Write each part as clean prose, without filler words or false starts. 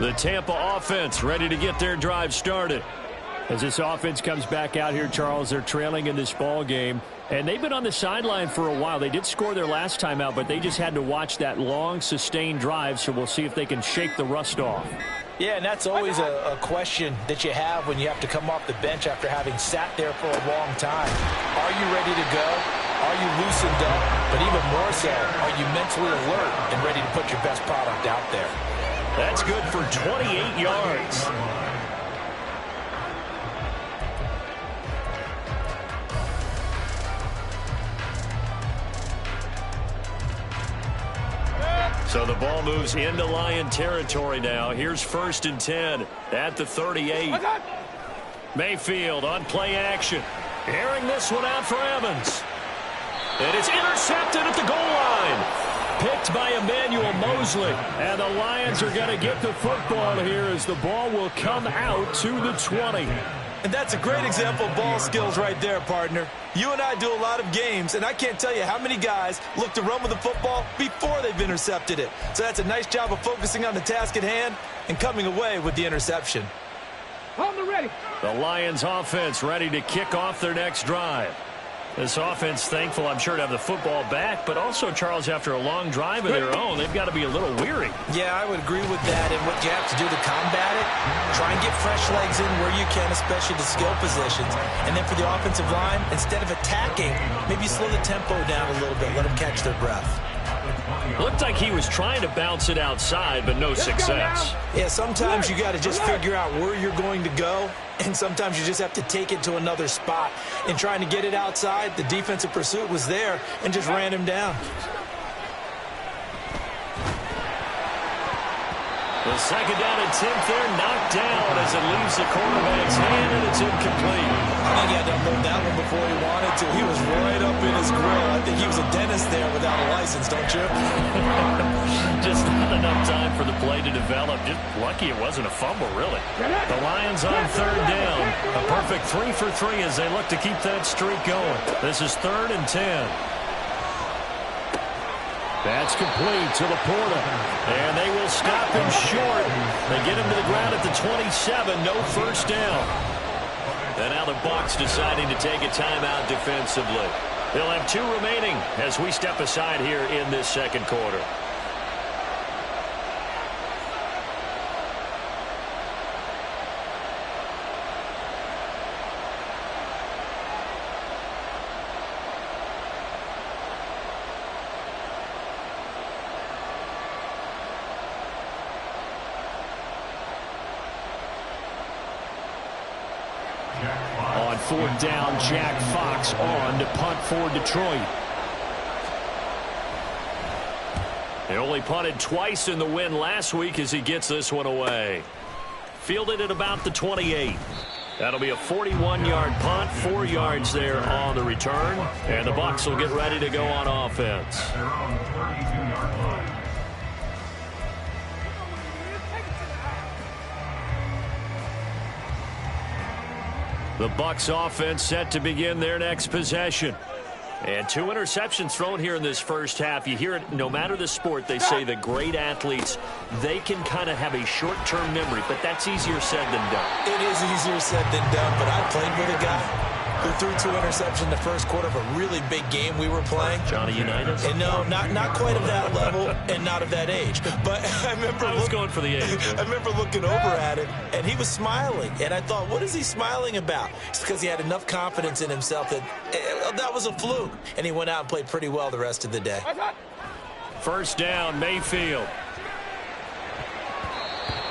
The Tampa offense ready to get their drive started. As this offense comes back out here, Charles, they're trailing in this ball game. And they've been on the sideline for a while. They did score their last time out, but they just had to watch that long, sustained drive. So we'll see if they can shake the rust off. Yeah, and that's always a question that you have when you have to come off the bench after having sat there for a long time. Are you ready to go? Are you loosened up? But even more so, are you mentally alert and ready to put your best product out there? That's good for 28 yards. So the ball moves into Lion territory now. Here's 1st and 10 at the 38. Mayfield on play action. Airing this one out for Evans. And it's intercepted at the goal line. Picked by Emmanuel Mosley. And the Lions are going to get the football here as the ball will come out to the 20. And that's a great example of ball skills right there, partner. You and I do a lot of games, and I can't tell you how many guys look to run with the football before they've intercepted it. So that's a nice job of focusing on the task at hand and coming away with the interception. The Lions offense ready to kick off their next drive. This offense thankful, I'm sure, to have the football back, but also, Charles, after a long drive of their own, they've got to be a little weary. Yeah, I would agree with that. And what you have to do to combat it, try and get fresh legs in where you can, especially the skill positions. And then for the offensive line, instead of attacking, maybe slow the tempo down a little bit. Let them catch their breath. Looked like he was trying to bounce it outside, but no success. Yeah, sometimes you got to just figure out where you're going to go, and sometimes you just have to take it to another spot. In trying to get it outside, the defensive pursuit was there and just ran him down. The 2nd down attempt there knocked down as it leaves the quarterback's hand, and it's incomplete. I think he had to unload that one before he wanted to. He was right up in his grill. I think he was a dentist there without a license, don't you? Just not enough time for the play to develop. Just lucky it wasn't a fumble, really. The Lions on 3rd down. A perfect 3 for 3 as they look to keep that streak going. This is 3rd and 10. That's complete to Laporta. And they will stop him short. They get him to the ground at the 27. No first down. And now the Bucs deciding to take a timeout defensively. They'll have 2 remaining as we step aside here in this 2nd quarter. On 4th down, Jack Fox on to punt for Detroit. They only punted twice in the win last week as he gets this one away. Fielded at about the 28. That'll be a 41-yard punt, 4 yards there on the return. And the Bucs will get ready to go on offense. The Bucs offense set to begin their next possession. And 2 interceptions thrown here in this first half. You hear it no matter the sport. They say the great athletes, they can kind of have a short-term memory, but that's easier said than done. It is easier said than done, but I played with a guy who threw 2 interceptions in the first quarter of a really big game we were playing. Johnny Unitas? And no, not quite of that level and not of that age. But I remember I was going for the age. I remember looking over at him, and he was smiling. And I thought, what is he smiling about? It's because he had enough confidence in himself that that was a fluke. And he went out and played pretty well the rest of the day. First down, Mayfield.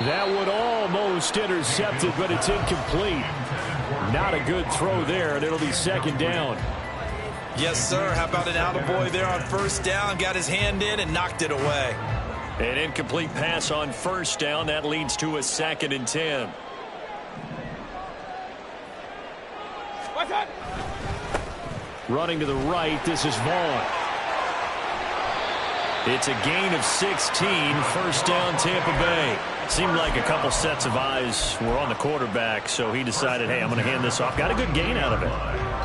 That one almost intercepted, but it's incomplete. Not a good throw there, and it'll be 2nd down. Yes, sir. How about an attaboy there on 1st down? Got his hand in and knocked it away. An incomplete pass on 1st down. That leads to a 2nd and 10. Running to the right, this is Vaughn. It's a gain of 16. 1st down, Tampa Bay. Seemed like a couple sets of eyes were on the quarterback, so he decided, hey, I'm going to hand this off. Got a good gain out of it.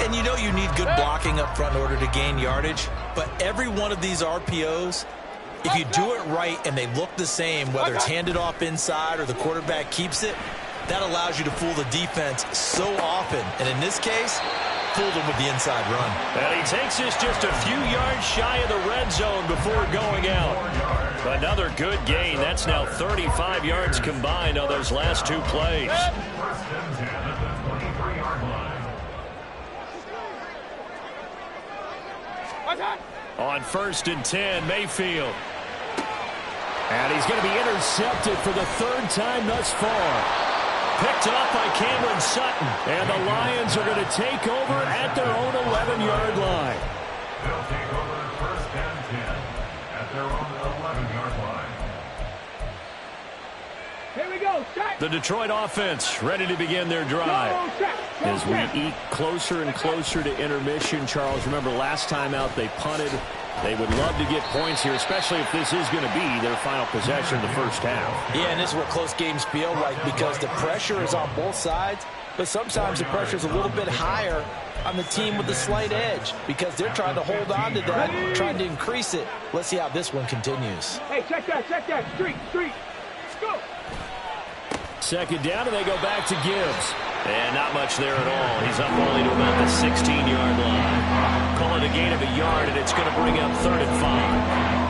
And you know you need good blocking up front in order to gain yardage, but every one of these RPOs If you do it right and they look the same, whether it's handed off inside or the quarterback keeps it, that allows you to fool the defense so often. And in this case, fooled him with the inside run. And he takes this just a few yards shy of the red zone before going out. Another good gain. That's now 35 yards combined on those last two plays. On 1st and 10, Mayfield. And he's going to be intercepted for the third time thus far. Picked off by Cameron Sutton. And the Lions are going to take over at their own 11-yard line. They'll take over 1st and 10 at their own 11-yard line. Here we go, set. The Detroit offense ready to begin their drive. As we eke closer and closer to intermission, Charles, remember last time out they punted. They would love to get points here, especially if this is going to be their final possession in the first half. Yeah, and this is what close games feel like because the pressure is on both sides, but sometimes the pressure is a little bit higher on the team with the slight edge because they're trying to hold on to that, trying to increase it. Let's see how this one continues. Hey, check that, street. Go. Second down, and they go back to Gibbs. And not much there at all. He's up only to about the 16-yard line. Call it a gain of a yard, and it's going to bring up 3rd and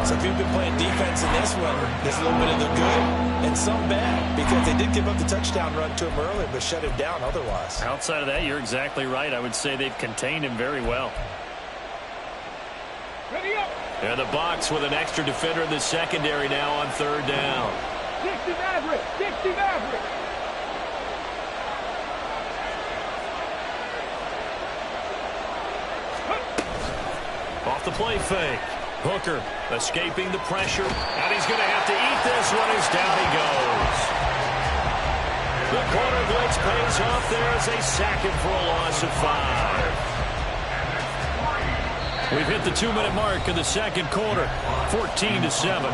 5. So if you've been playing defense in this one, there's a little bit of the good and some bad because they did give up the touchdown run to him earlier but shut him down otherwise. Outside of that, you're exactly right. I would say they've contained him very well. Ready up. And the box with an extra defender in the secondary now on 3rd down. 60 Maverick. Off the play fake. Hooker escaping the pressure. And he's going to have to eat this one as down he goes. The corner blitz pays off there as they sack him for a loss of 5. We've hit the 2-minute mark in the second quarter. 14-7.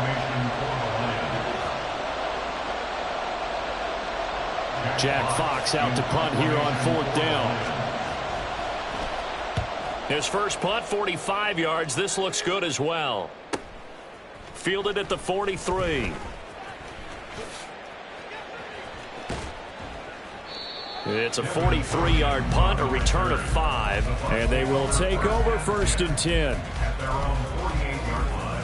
Jack Fox out to punt here on 4th down. His first punt, 45 yards. This looks good as well. Fielded at the 43. It's a 43-yard punt, a return of 5. And they will take over 1st and 10. At their own 48-yard line.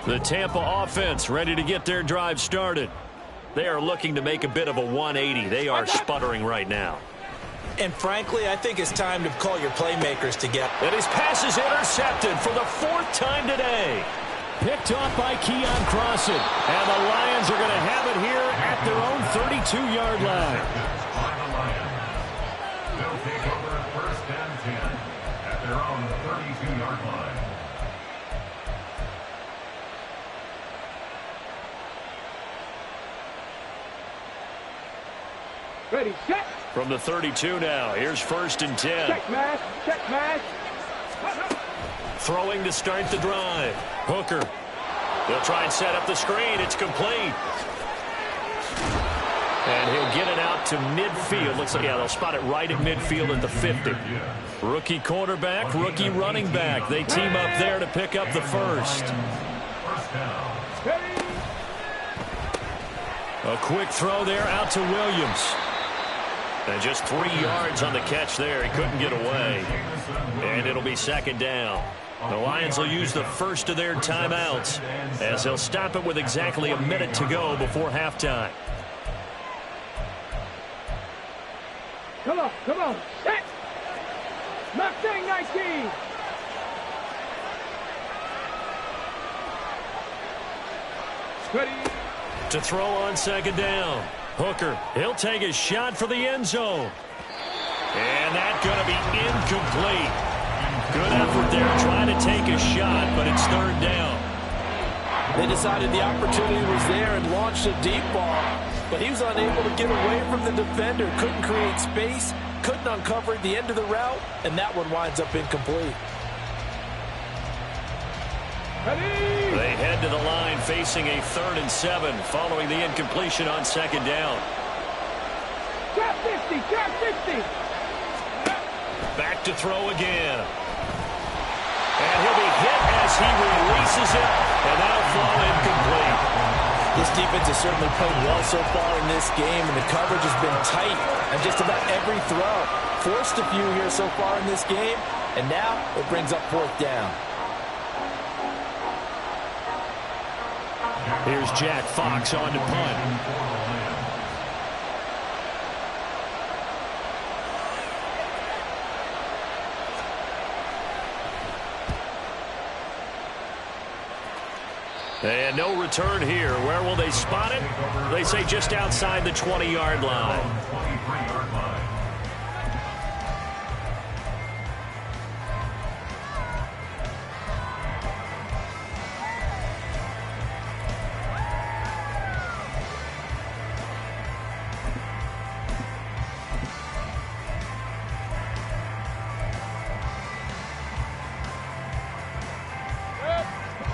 The Tampa offense ready to get their drive started. They are looking to make a bit of a 180. They are sputtering right now. And frankly, I think it's time to call your playmakers together. And his pass is intercepted for the 4th time today. Picked off by Keon Crossan. And the Lions are going to have it here at their own 32-yard line. They'll take over 1st and 10 at their own 32-yard line. Ready, set. From the 32 now, here's 1st and 10. Check mash. Throwing to start the drive. Hooker. They'll try and set up the screen. It's complete. And he'll get it out to midfield. Looks like, yeah, they'll spot it right at midfield at the 50. Rookie quarterback, rookie running back. They team up there to pick up the first. A quick throw there out to Williams. And just 3 yards on the catch there. He couldn't get away. And it'll be 2nd down. The Lions will use the first of their timeouts as they'll stop it with exactly a minute to go before halftime. Come on. Set. Mustang 19. Ready. To throw on 2nd down. Hooker, he'll take a shot for the end zone. And that's going to be incomplete. Good effort there trying to take a shot, but it's 3rd down. They decided the opportunity was there and launched a deep ball, but he was unable to get away from the defender. Couldn't create space, couldn't uncover the end of the route, and that one winds up incomplete. They head to the line facing a 3rd and 7 following the incompletion on 2nd down. 60, drop 60. Back to throw again. And he'll be hit as he releases it, and that'll fall incomplete. This defense has certainly played well so far in this game, and the coverage has been tight on just about every throw. Forced a few here so far in this game, and now it brings up 4th down. Here's Jack Fox on to punt. And no return here. Where will they spot it? They say just outside the 20-yard line.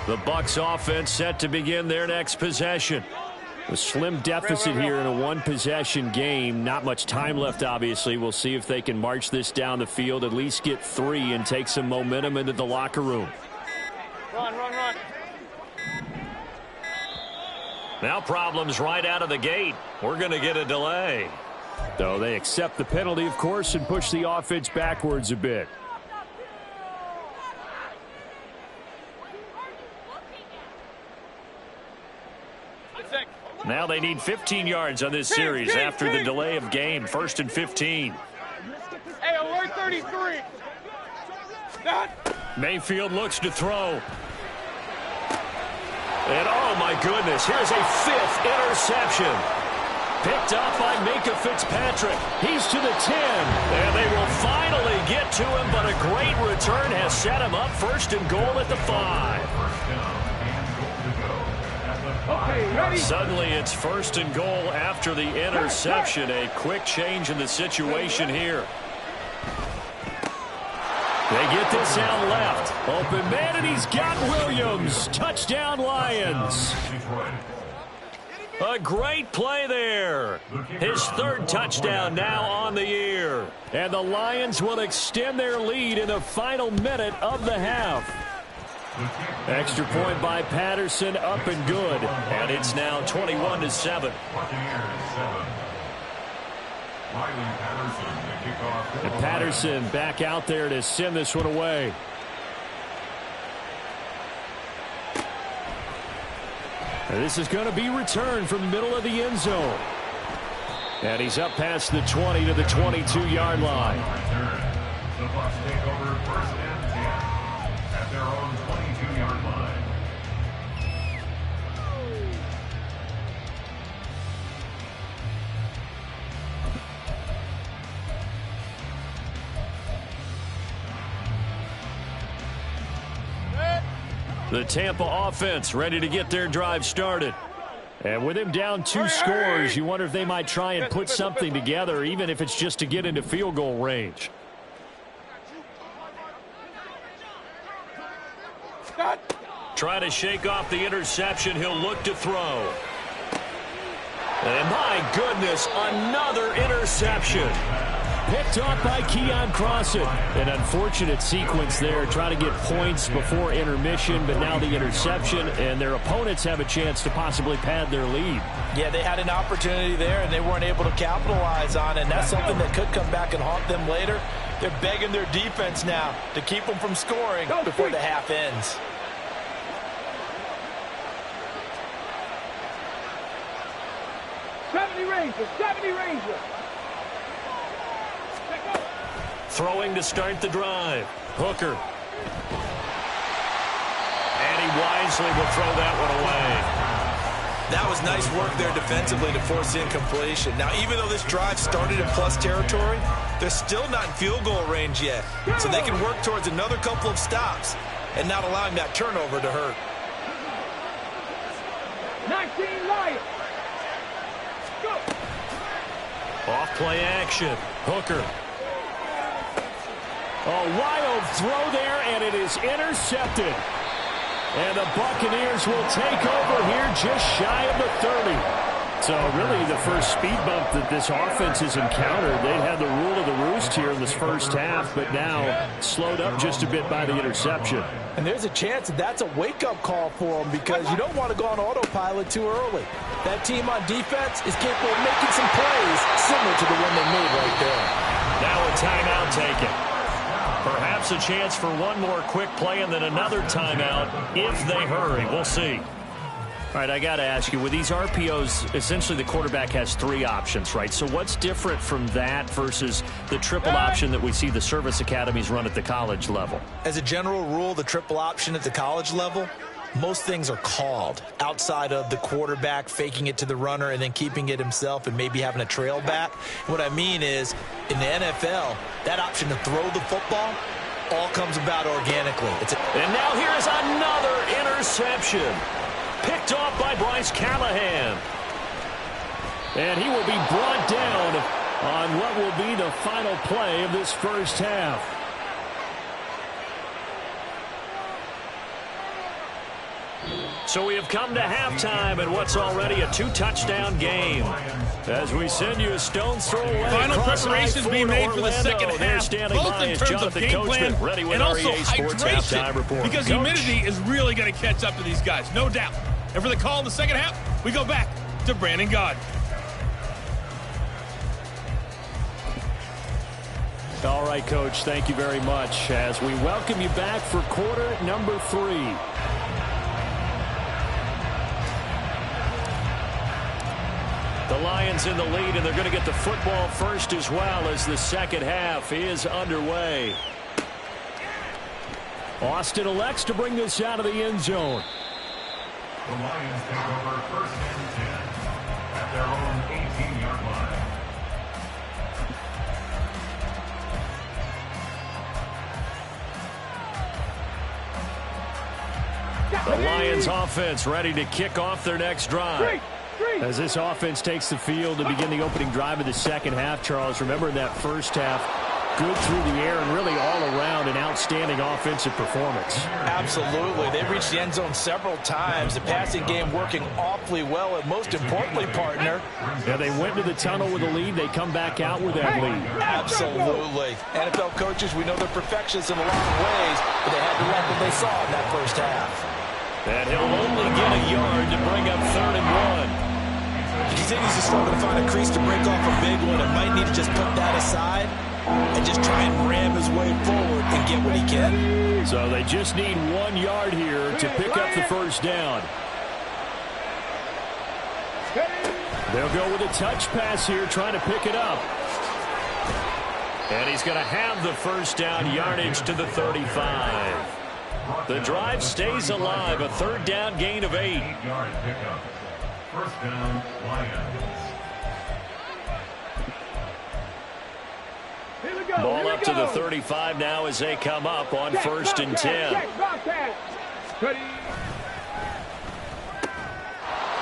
The Bucs offense set to begin their next possession. A slim deficit here in a one-possession game. Not much time left, obviously. We'll see if they can march this down the field, at least get 3, and take some momentum into the locker room. Run. Now problems right out of the gate. We're going to get a delay. So they accept the penalty, of course, and push the offense backwards a bit. Now they need 15 yards on this series after the delay of game. 1st and 15. Hey, alert 33. Mayfield looks to throw. And oh my goodness, here's a 5th interception. Picked up by Minka Fitzpatrick. He's to the 10. And they will finally get to him, but a great return has set him up. 1st and goal at the 5. Okay, ready? Suddenly it's 1st and goal after the interception. A quick change in the situation here. They get this out left. Open man, and he's got Williams. Touchdown, Lions. A great play there. His 3rd touchdown now on the year. And the Lions will extend their lead in the final minute of the half. Extra point by Patterson, up and good. And it's now 21-7. And Patterson back out there to send this one away. And this is going to be returned from the middle of the end zone. And he's up past the 20 to the 22-yard line. The Bucs take over 1st and 10 at their own 22-yard line. The Tampa offense ready to get their drive started. And with him down 2 scores, you wonder if they might try and put something together, even if it's just to get into field goal range. Try to shake off the interception. He'll look to throw. And my goodness, another interception. Picked off by Keon Crossan. An unfortunate sequence there, trying to get points before intermission, but now the interception, and their opponents have a chance to possibly pad their lead. Yeah, they had an opportunity there, and they weren't able to capitalize on it, and that's something that could come back and haunt them later. They're begging their defense now to keep them from scoring before the half ends. '70 Rangers. Throwing to start the drive. Hooker. And he wisely will throw that one away. That was nice work there defensively to force incompletion. Now, even though this drive started in plus territory, they're still not in field goal range yet. So they can work towards another couple of stops and not allowing that turnover to hurt. 19 Lions. Go. Off play action. Hooker. A wild throw there, and it is intercepted. And the Buccaneers will take over here just shy of the 30. So really the first speed bump that this offense has encountered, they'd had the rule of the roost here in this first half, but now slowed up just a bit by the interception. And there's a chance that that's a wake-up call for them because you don't want to go on autopilot too early. That team on defense is capable of making some plays similar to the one they made right there. Now a timeout taken. Perhaps a chance for one more quick play and then another timeout if they hurry. We'll see. All right, I got to ask you, with these RPOs, essentially the quarterback has three options, right? So what's different from that versus the triple option that we see the service academies run at the college level? As a general rule, the triple option at the college level, most things are called outside of the quarterback faking it to the runner and then keeping it himself and maybe having a trail back. What I mean is, in the NFL, that option to throw the football all comes about organically. And now here is another interception. Picked off by Bryce Callahan. And he will be brought down on what will be the final play of this first half. So we have come to halftime in what's already a two-touchdown game. As we send you a stone's throw away. Final preparations being made for the second half, both in terms of game plan and also hydration, because humidity is really going to catch up to these guys, no doubt. And for the call in the second half, we go back to Brandon Gaudin. All right, Coach, thank you very much as we welcome you back for quarter number 3. The Lions in the lead, and they're going to get the football first as well as the second half is underway. Austin elects to bring this out of the end zone. The Lions take over first and 10 at their own 18-yard line. The Lions offense ready to kick off their next drive. As this offense takes the field to begin the opening drive of the second half, Charles, remember in that first half, good through the air and really all around an outstanding offensive performance. Absolutely. They reached the end zone several times. The passing game working awfully well, and most importantly, partner. Yeah, they went to the tunnel with a lead. They come back out with that lead. Absolutely. NFL coaches, we know they're perfectionists in a lot of ways, but they had to like what they saw in that first half. And he'll only get a yard to bring up 3rd and 1. He continues to struggle to find a crease to break off a big one and might need to just put that aside and just try and ram his way forward and get what he can. So they just need 1 yard here to pick up the first down. They'll go with a touch pass here, trying to pick it up. And he's going to have the first down yardage to the 35. The drive stays alive, a 3rd down gain of 8. 8-yard pickup. First down, Lions. Ball up to the 35 now as they come up on 1st and 10.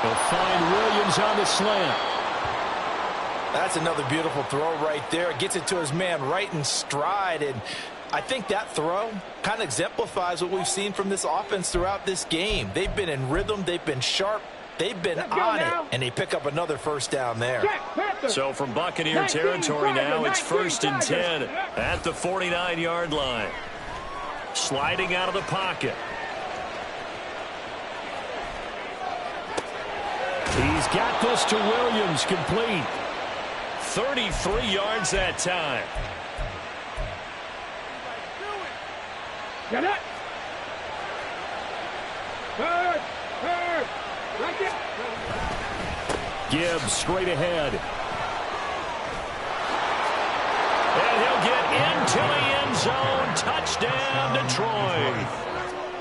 They'll find Williams on the slant. That's another beautiful throw right there. Gets it to his man right in stride, and I think that throw kind of exemplifies what we've seen from this offense throughout this game. They've been in rhythm. They've been sharp. They've been on it, and they pick up another first down there. So from Buccaneer territory now, it's 1st and 10 at the 49-yard line. Sliding out of the pocket. He's got this to Williams, complete. 33 yards that time. Get it. Third. Right there. Gibbs straight ahead. And he'll get into the end zone. Touchdown, Detroit.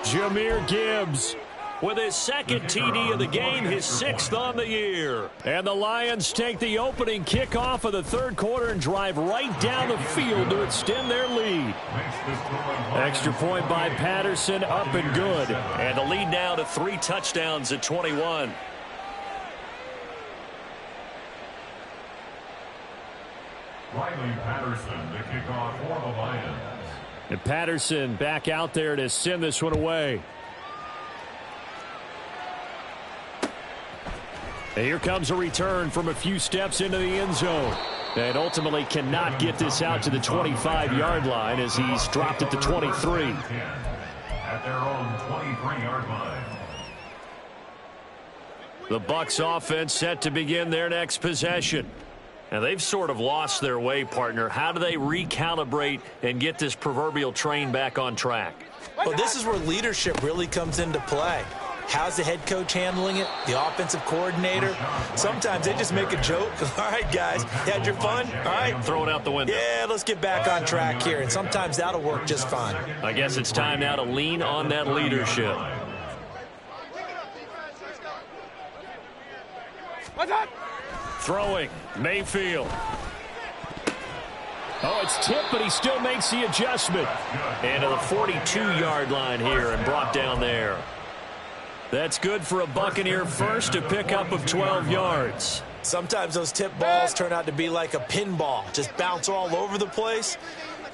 Jahmyr Gibbs with his 2nd TD of the game, his 6th on the year. And the Lions take the opening kickoff of the 3rd quarter and drive right down the field to extend their lead. Extra point by Patterson, up and good. And the lead now to 3 touchdowns at 21. Riley Patterson to kick off for the Lions. And Patterson back out there to send this one away. And here comes a return from a few steps into the end zone. And ultimately cannot get this out to the 25-yard line as he's dropped at the 23. At their own 23-yard line. The Bucs offense set to begin their next possession. Now, they've sort of lost their way, partner. How do they recalibrate and get this proverbial train back on track? Well, this is where leadership really comes into play. How's the head coach handling it? The offensive coordinator? Sometimes they just make a joke. All right, guys, you had your fun? All right. Throw it out the window. Yeah, let's get back on track here. And sometimes that'll work just fine. I guess it's time now to lean on that leadership. Throwing, Mayfield. Oh, it's tipped, but he still makes the adjustment. And to the 42-yard line here and brought down there. That's good for a Buccaneer first, to pick up of 12 yards. Sometimes those tip balls turn out to be like a pinball, just bounce all over the place.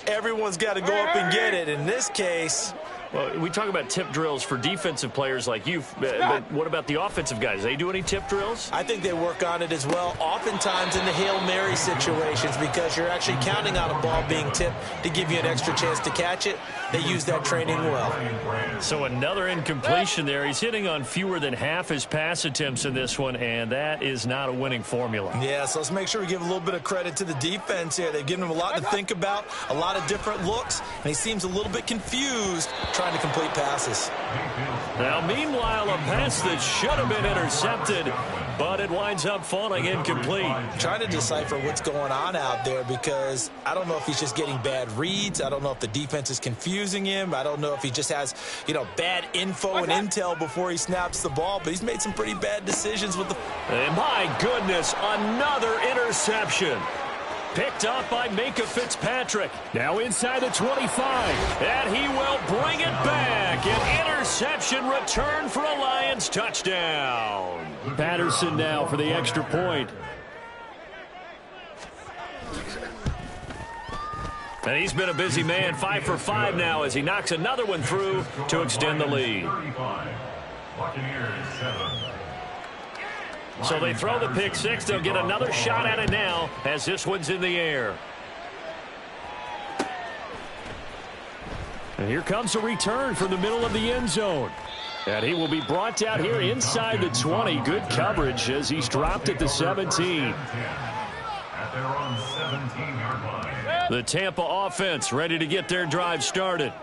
Everyone's got to go up and get it. In this case, well, we talk about tip drills for defensive players like you, but what about the offensive guys? They do any tip drills? I think they work on it as well, oftentimes in the Hail Mary situations, because you're actually counting on a ball being tipped to give you an extra chance to catch it. They use that training well. So another incompletion there. He's hitting on fewer than half his pass attempts in this one, and that is not a winning formula. Yeah, so let's make sure we give a little bit of credit to the defense here. They've given him a lot to think about, a lot of different looks, and he seems a little bit confused trying to complete passes. Now, meanwhile, a pass that should have been intercepted, but it winds up falling incomplete. Trying to decipher what's going on out there, because I don't know if he's just getting bad reads. I don't know if the defense is confusing him. I don't know if he just has, bad info and intel before he snaps the ball, but he's made some pretty bad decisions with the... And my goodness, another interception. Picked up by Minka Fitzpatrick. Now inside the 25. And he will bring it back. An interception return for a Lions touchdown. Patterson now for the extra point. And he's been a busy man, 5 for 5 now as he knocks another one through to extend the lead. Buccaneers 7. So they throw the pick six. They'll get another shot at it now as this one's in the air. And here comes a return from the middle of the end zone. And he will be brought down here inside the 20. Good coverage as he's dropped at the 17. At their own 17-yard line. The Tampa offense ready to get their drive started.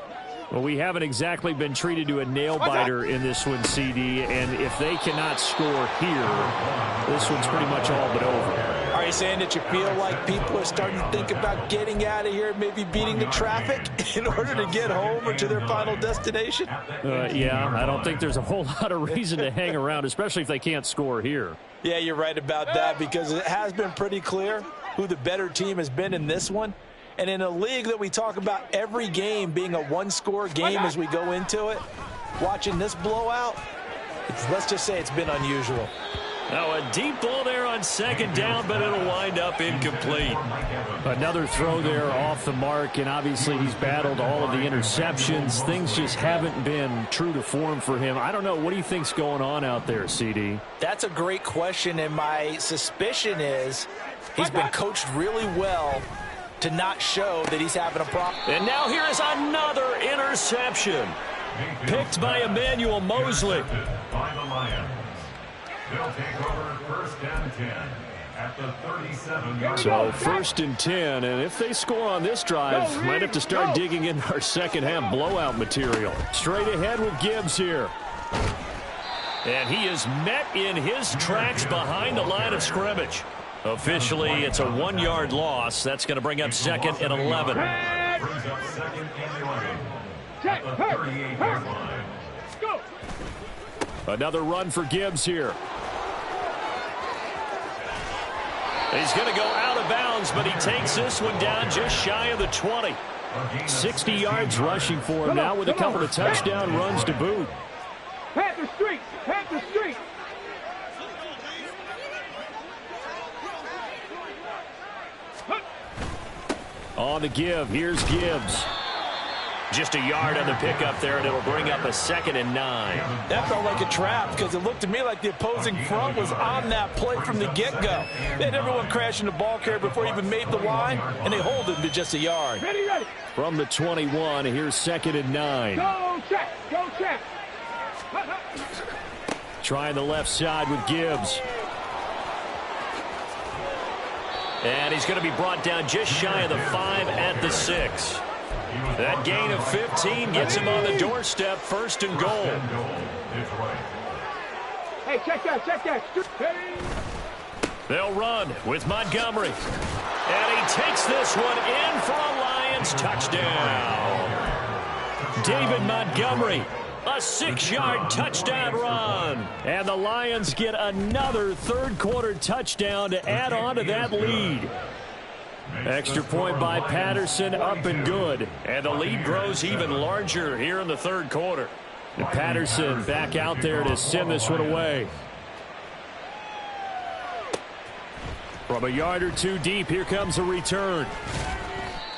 Well, we haven't exactly been treated to a nail-biter in this one, CD, and if they cannot score here, this one's pretty much all but over. Are you saying that you feel like people are starting to think about getting out of here, maybe beating the traffic in order to get home or to their final destination? Yeah, I don't think there's a whole lot of reason to hang around, especially if they can't score here. Yeah, you're right about that, because it has been pretty clear who the better team has been in this one. And in a league that we talk about every game being a one-score game as we go into it, watching this blowout, let's just say it's been unusual. Now a deep ball there on second down, but it'll wind up incomplete. Another throw there off the mark, and obviously he's battled all of the interceptions. Things just haven't been true to form for him. I don't know. What do you think's going on out there, CD? That's a great question, and my suspicion is he's been coached really well to not show that he's having a problem. And now here is another interception. Picked by Emmanuel Mosley. By the Lions. They'll take over first and 10 at the 37-yard So line. first and 10, and if they score on this drive, might have to start digging into our second half blowout material. Straight ahead with Gibbs here. And he is met in his tracks behind the line of scrimmage. Officially, it's a 1-yard loss. That's going to bring up second and 11. Brings up second and 11 at the 38-yard line. Go. Another run for Gibbs here. He's going to go out of bounds, but he takes this one down just shy of the 20. 60 yards rushing for him now with a couple of touchdown runs to boot. Panther Street. Panther Street. On the give, here's Gibbs. Just a yard on the pickup there, and it'll bring up a 2nd and 9. That felt like a trap because it looked to me like the opposing front was on that play from the get-go. They had everyone crashing the ball carrier before he even made the line, and they hold him to just a yard. Ready, ready. From the 21, here's 2nd and 9. Go check, go check. Trying the left side with Gibbs. And he's going to be brought down just shy of the 5 at the 6. That gain of 15 gets him on the doorstep, 1st and goal. Hey, check that, check that. Hey. They'll run with Montgomery. And he takes this one in for a Lions touchdown. David Montgomery, a 6-yard touchdown run. And the Lions get another 3rd-quarter touchdown to add on to that lead. Extra point by Patterson, up and good. And the lead grows even larger here in the 3rd quarter. And Patterson back out there to send this one away. From a yard or 2 deep, here comes a return.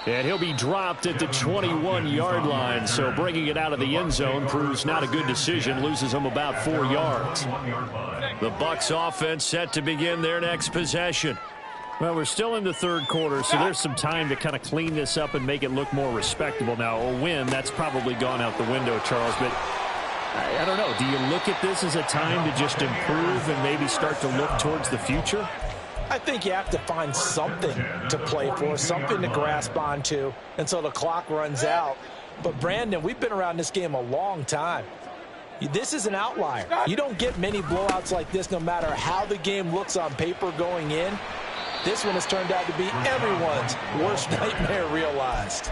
And he'll be dropped at the 21-yard line, so bringing it out of the end zone proves not a good decision, loses him about 4 yards. The Bucs offense set to begin their next possession. Well, we're still in the 3rd quarter, so there's some time to kind of clean this up and make it look more respectable. Now, a win, that's probably gone out the window, Charles, but I don't know. Do you look at this as a time to just improve and maybe start to look towards the future? I think you have to find something to play for, something to grasp onto until the clock runs out. But, Brandon, we've been around this game a long time. This is an outlier. You don't get many blowouts like this no matter how the game looks on paper going in. This one has turned out to be everyone's worst nightmare realized.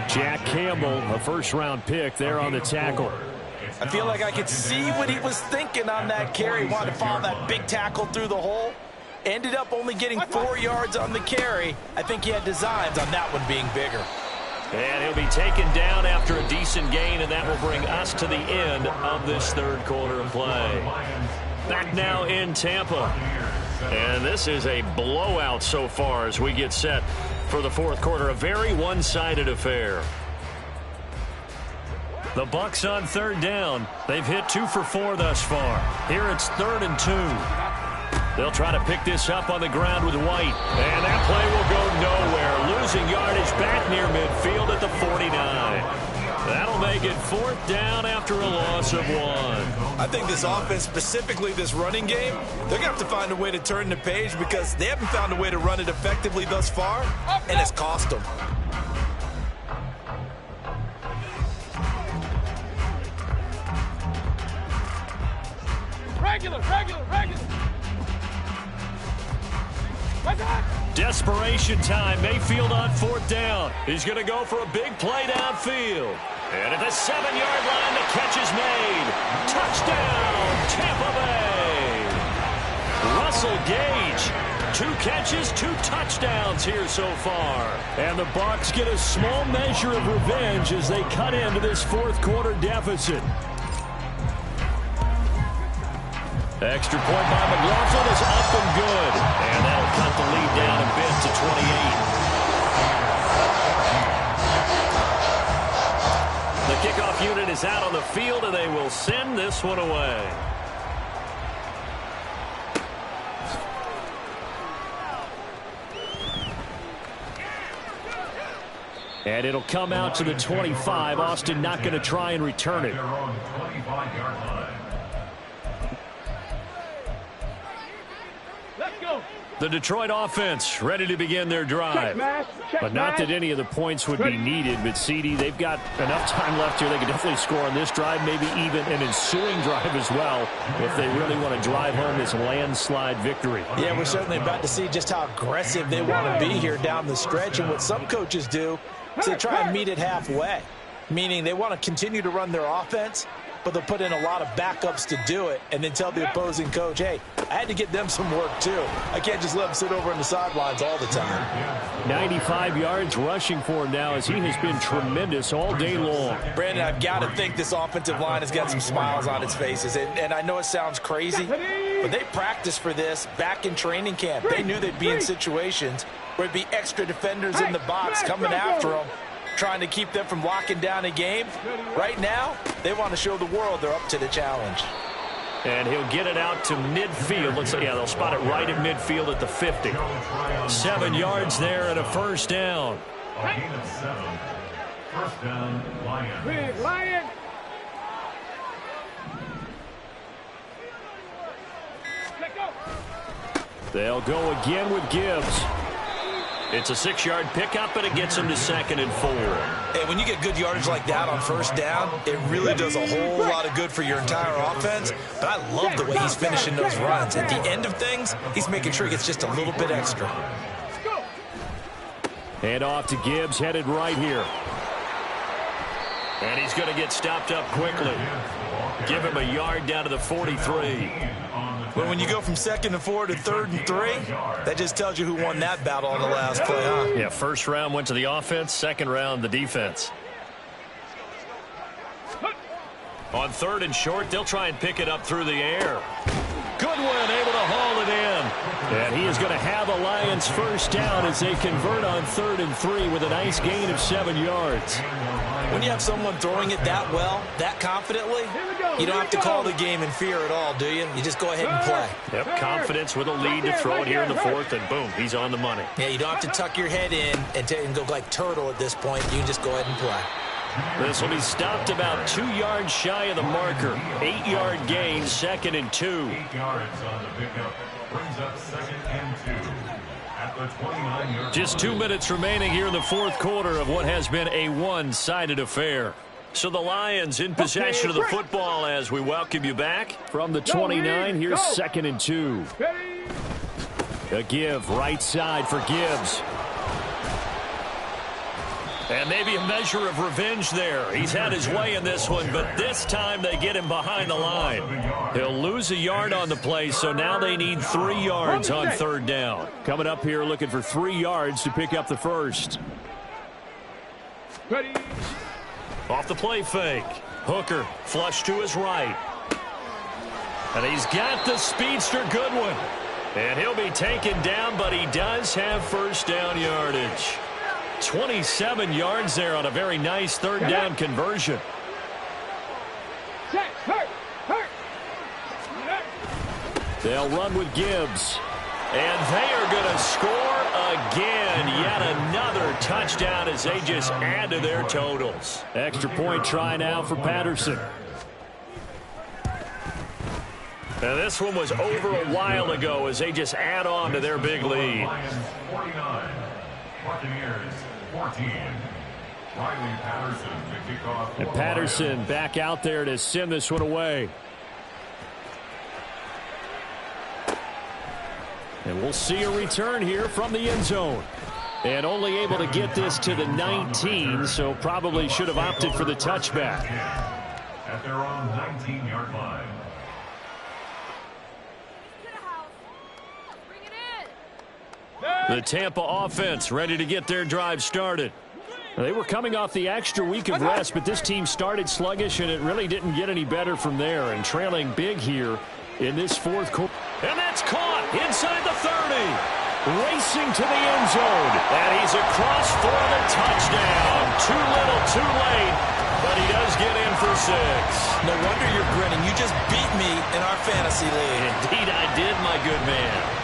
Jack Campbell, a 1st-round pick there on the tackle. I feel like I could see what he was thinking on that carry. He wanted to follow that big tackle through the hole. Ended up only getting 4 yards on the carry. I think he had designs on that one being bigger. And he'll be taken down after a decent gain, and that will bring us to the end of this 3rd quarter of play. Back now in Tampa. And this is a blowout so far as we get set for the 4th quarter. A very one-sided affair. The Bucs on 3rd down. They've hit 2 for 4 thus far. Here it's 3rd and 2. They'll try to pick this up on the ground with White. And that play will go nowhere. Losing yardage back near midfield at the 49. That'll make it 4th down after a loss of 1. I think this offense, specifically this running game, they're going to have to find a way to turn the page because they haven't found a way to run it effectively thus far, and it's cost them. Regular. Desperation time. Mayfield on 4th down. He's going to go for a big play downfield. And at the 7-yard line, the catch is made. Touchdown, Tampa Bay. Russell Gage, 2 catches, 2 touchdowns here so far. And the Bucs get a small measure of revenge as they cut into this 4th quarter deficit. Extra point by McLaughlin is up and good. And that'll cut the lead down a bit to 28. The kickoff unit is out on the field, and they will send this one away. And it'll come out to the 25. Austin not going to try and return it. The Detroit offense ready to begin their drive. But not that any of the points would be needed. But, CD, they've got enough time left here. They can definitely score on this drive, maybe even an ensuing drive as well, if they really want to drive home this landslide victory. Yeah, we're certainly about to see just how aggressive they want to be here down the stretch. And what some coaches do is they try and meet it halfway, meaning they want to continue to run their offense, but they'll put in a lot of backups to do it and then tell the opposing coach, hey, I had to get them some work too. I can't just let them sit over on the sidelines all the time. 95 yards rushing for him now as he has been tremendous all day long. Brandon, I've got to think this offensive line has got some smiles on its faces. And I know it sounds crazy, but they practiced for this back in training camp. They knew they'd be in situations where it'd be extra defenders in the box coming after them. trying to keep them from locking down a game. Right now, they want to show the world they're up to the challenge. And he'll get it out to midfield. Let's say, yeah, they'll spot it right at midfield at the 50. 7 yards there and a first down. A gain of 7. First down, Lions. Big Lion. Let go. They'll go again with Gibbs. It's a 6-yard pickup, and it gets him to 2nd and 4. Hey, when you get good yardage like that on first down, it really does a whole lot of good for your entire offense. But I love the way he's finishing those runs. At the end of things, he's making sure he gets just a little bit extra. Hand off to Gibbs, headed right here. And he's going to get stopped up quickly. Give him a yard down to the 43. But when you go from 2nd and 4 to 3rd and 3, that just tells you who won that battle on the last play, huh? Yeah, first round went to the offense, second round the defense. On 3rd and short, they'll try and pick it up through the air. Goodwin able to haul it in. And he is going to have a Lions first down as they convert on 3rd and 3 with a nice gain of 7 yards. When you have someone throwing it that well, that confidently, you don't have to call the game in fear at all, do you? You just go ahead and play. Yep, confidence with a lead to throw it here in the 4th, and boom, he's on the money. Yeah, you don't have to tuck your head in and go like turtle at this point. You can just go ahead and play. This will be stopped about 2 yards shy of the marker. 8-yard gain, 2nd and 2. 8 yards on the pickup. Brings up 2nd and 2. At the 29-yard Just 2 minutes remaining here in the 4th quarter of what has been a one-sided affair. So the Lions in possession of the football as we welcome you back. From the 29, here's 2nd and 2. A give right side for Gibbs. And maybe a measure of revenge there. He's had his way in this one, but this time they get him behind the line. He'll lose a yard on the play, so now they need 3 yards on 3rd down. Coming up here looking for 3 yards to pick up the first. Ready. Off the play fake. Hooker flush to his right. And he's got the speedster Goodwin. And he'll be taken down, but he does have first down yardage. 27 yards there on a very nice 3rd down conversion. They'll run with Gibbs. And they are going to score again. Yet another touchdown as they just add to their totals. Extra point try now for Patterson. Now this one was over a while ago as they just add on to their big lead. Lions 49. Buccaneers 14. Riley Patterson to kick off. And Patterson back out there to send this one away. And we'll see a return here from the end zone. And only able to get this to the 19, so probably should have opted for the touchback. At their own 19-yard line. The Tampa offense ready to get their drive started. They were coming off the extra week of rest, but this team started sluggish, and it really didn't get any better from there. And trailing big here in this 4th quarter. And that's caught inside the 30. Racing to the end zone. And he's across for the touchdown. Too little, too late. But he does get in for 6. No wonder you're grinning. You just beat me in our fantasy league. Indeed I did, my good man.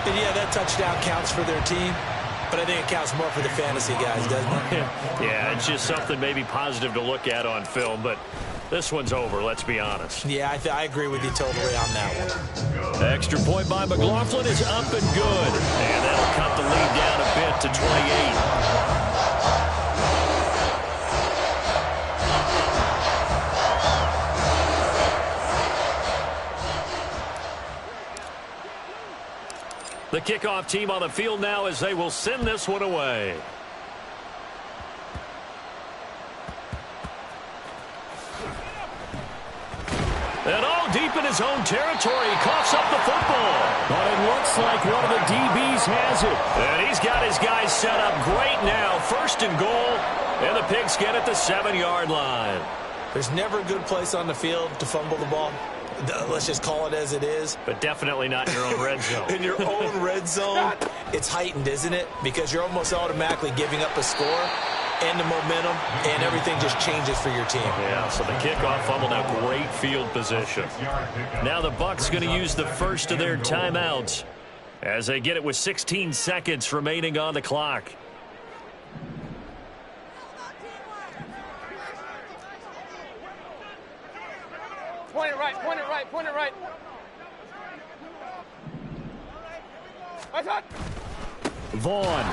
And yeah, that touchdown counts for their team, but I think it counts more for the fantasy guys, doesn't it? Yeah, it's just something maybe positive to look at on film, but this one's over, let's be honest. Yeah, I agree with you totally on that one. Extra point by McLaughlin is up and good. And that'll cut the lead down a bit to 28. The kickoff team on the field now as they will send this one away. And all deep in his own territory, he coughs up the football. But it looks like one of the DBs has it. And he's got his guys set up great now. 1st and goal, and the Pigskin at the 7-yard line. There's never a good place on the field to fumble the ball. Let's just call it as it is. But definitely not in your own red zone. In your own red zone, it's heightened, isn't it? Because you're almost automatically giving up a score. and the momentum, and everything just changes for your team. Yeah, so the kickoff fumble, now great field position. Now the Bucs going to use the first of their timeouts as they get it with 16 seconds remaining on the clock. Point it right, point it right, point it right. Vaughn.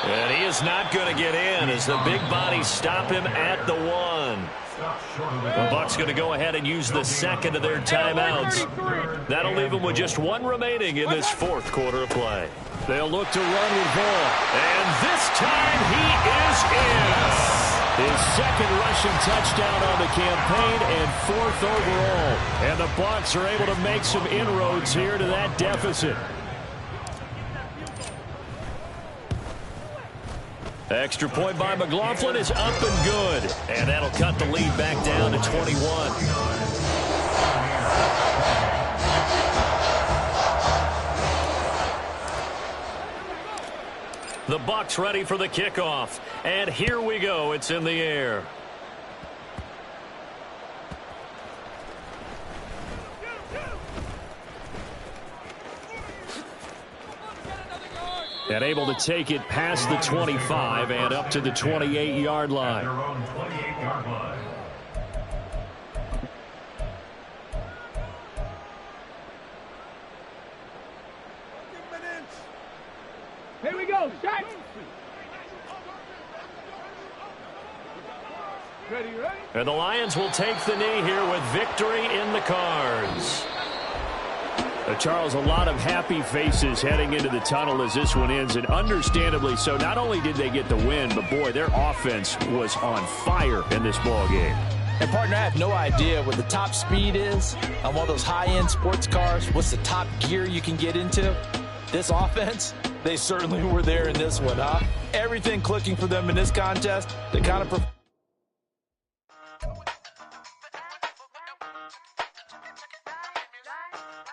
And he is not going to get in as the big bodies stop him at the 1. The Bucs going to go ahead and use the second of their timeouts. That'll leave them with just 1 remaining in this 4th quarter of play. They'll look to run with Vaughn. And this time he is in. His second rushing touchdown on the campaign and 4th overall. And the Bucs are able to make some inroads here to that deficit. Extra point by McLaughlin is up and good. And that'll cut the lead back down to 21. The Bucs ready for the kickoff. And here we go. It's in the air. And able to take it past the 25 and up to the 28-yard line. Here we go, shot. Ready? And the Lions will take the knee here with victory in the cards. Charles, a lot of happy faces heading into the tunnel as this one ends, and understandably so. Not only did they get the win, but boy, their offense was on fire in this ball game. And partner, I have no idea what the top speed is on one of those high-end sports cars. What's the top gear you can get into? This offense, they certainly were there in this one, huh? Everything clicking for them in this contest, the kind of